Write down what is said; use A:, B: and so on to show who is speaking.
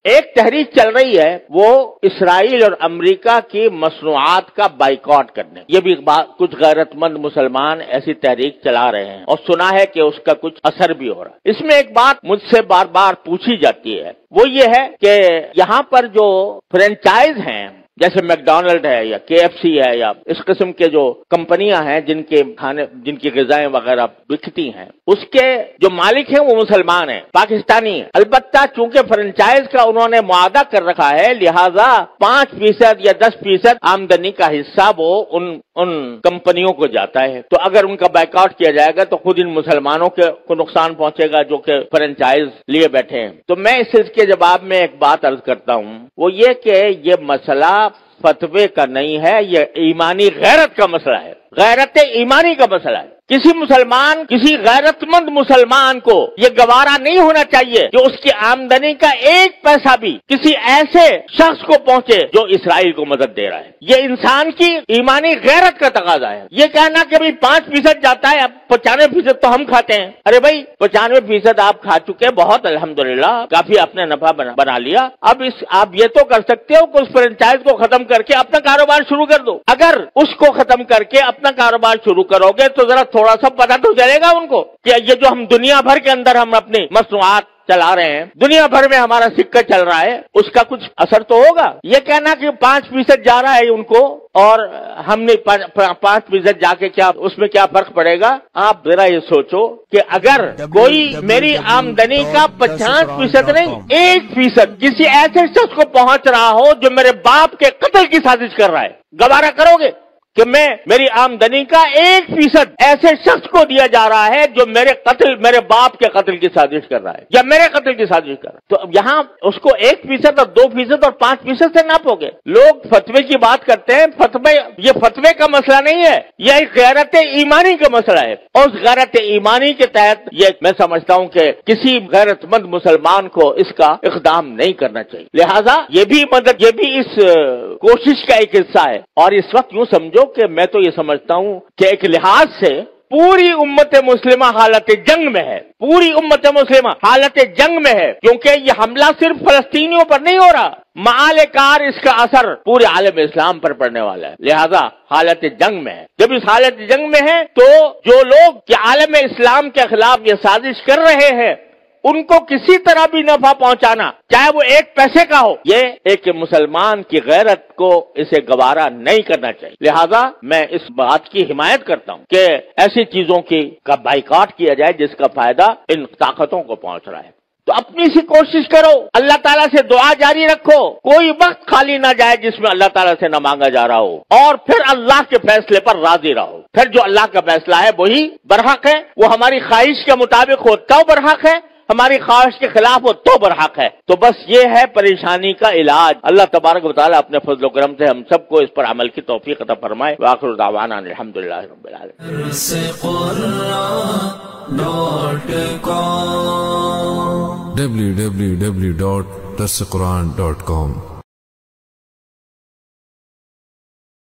A: ایک تحریک چل رہی ہے وہ اسرائیل اور امریکہ کی مصنوعات کا بائیکاٹ کرنے، یہ بھی کچھ غیرت مند مسلمان ایسی تحریک چلا رہے ہیں اور سنا ہے کہ اس کا کچھ اثر بھی ہو رہا ہے۔ اس میں ایک بات مجھ سے بار بار پوچھی جاتی ہے، وہ یہ ہے کہ یہاں پر جو فرینچائز ہیں جیسے میک ڈونلڈ ہے یا کے ایف سی ہے یا اس قسم کے جو کمپنیاں ہیں جن کے کھانے جن کی غذائیں وغیرہ بکتی ہیں، اس کے جو مالک ہیں وہ مسلمان ہیں، پاکستانی ہیں۔ البتہ چونکہ فرنچائز کا انہوں نے معاہدہ کر رکھا ہے، لہذا 5% یا 10% آمدنی کا حصہ وہ ان کمپنیوں کو جاتا ہے۔ تو اگر ان کا بائیکاٹ کیا جائے گا تو خود ان مسلمانوں کو نقصان پہنچے گا جو کہ فرنچائز لیے بیٹھے ہیں۔ تو میں اس کے جواب میں ایک بات عرض کرتا ہوں، وہ یہ کہ یہ مسئلہ فتوے کا نہیں ہے، یہ ایمانی غیرت کا مسئلہ ہے، غیرت ایمانی کا مسئلہ ہے۔ کسی مسلمان، کسی غیرت مند مسلمان کو یہ گوارا نہیں ہونا چاہیے کہ اس کی آمدنی کا 1 پیسہ بھی کسی ایسے شخص کو پہنچے جو اسرائیل کو مدد دے رہا ہے۔ یہ انسان کی ایمانی غیرت کا تقاضا ہے۔ یہ کہنا کہ 5% جاتا ہے، اب 95% تو ہم کھاتے ہیں۔ ارے بھائی 95% آپ کھا چکے، بہت الحمدللہ، کافی اپنے نفع بنا لیا۔ اب آپ یہ تو کر سکتے ہو کہ اس فرنچائز کو ختم کر کے اپنا کاروبار شروع کر دو۔ اگر اس کو ختم کر کے اپنا کاروبار شروع کرو گے تو ذرا تھوڑا سا پتہ تو چلے گا ان کو کہ یہ جو ہم دنیا بھر کے اندر ہم اپنی مصنوعات چلا رہے ہیں، دنیا بھر میں ہمارا سکہ چل رہا ہے، اس کا کچھ اثر تو ہوگا۔ یہ کہنا کہ 5% جا رہا ہے ان کو اور ہم نے 5% جا کے کیا اس میں کیا فرق پڑے گا؟ آپ ذرا یہ سوچو کہ اگر کوئی میری آمدنی کا 50% نہیں 1% کسی ایسے شخص کو پہنچ رہا ہو جو میرے باپ کے قتل کی سازش کر رہا ہے، گوارا کرو گے کہ میری آمدنی کا 1% ایسے شخص کو دیا جا رہا ہے جو میرے باپ کے قتل کی سازش کر رہا ہے یا میرے قتل کی سازش کر رہا ہے؟ تو یہاں اس کو 1% اور 2% اور 5% سے ناپو گے۔ لوگ فتوے کی بات کرتے ہیں، یہ فتوے کا مسئلہ نہیں ہے، یہ ایک غیرت ایمانی کا مسئلہ ہے، اور اس غیرت ایمانی کے تحت یہ میں سمجھتا ہوں کہ کسی غیرت مند مسلمان کو اس کا اقدام نہیں کرنا چاہیے۔ لہذا یہ بھی اس کوشش کا ایک حصہ ہے۔ اور اس وقت یوں سمجھو کہ میں تو یہ سمجھتا ہوں کہ ایک لحاظ سے پوری امت مسلمہ حالت جنگ میں ہے، پوری امت مسلمہ حالت جنگ میں ہے، کیونکہ یہ حملہ صرف فلسطینیوں پر نہیں ہو رہا، معال کار اس کا اثر پورے عالم اسلام پر پڑنے والا ہے، لہذا حالت جنگ میں ہے۔ جب اس حالت جنگ میں ہے تو جو لوگ عالم اسلام کے خلاف یہ سازش کر رہے ہیں ان کو کسی طرح بھی نفع پہنچانا، چاہے وہ 1 پیسے کا ہو، یہ ایک مسلمان کی غیرت کو اسے گوارا نہیں کرنا چاہیے۔ لہذا میں اس بات کی حمایت کرتا ہوں کہ ایسی چیزوں کا بائیکاٹ کیا جائے جس کا فائدہ ان طاقتوں کو پہنچ رہا ہے۔ تو اپنی سی کوشش کرو، اللہ تعالیٰ سے دعا جاری رکھو، کوئی وقت خالی نہ جائے جس میں اللہ تعالیٰ سے نہ مانگا جا رہا ہو، اور پھر اللہ کے فیصلے پر راضی رہو۔ پھر جو اللہ کا فیصلہ ہے وہی برحق ہے، وہ ہماری خواہش کے مطابق ہو تو برحق ہے، ہماری خواہش کے خلاف ہو تو برحق ہے۔ تو بس یہ ہے پریشانی کا علاج۔ اللہ تبارک و تعالیٰ اپنے فضل و کرم سے ہم سب کو اس پر عمل کی توفیق عطا فرمائے۔ وآخر دعوانا الحمدللہ رب العالمین۔
B: www.darsequran.com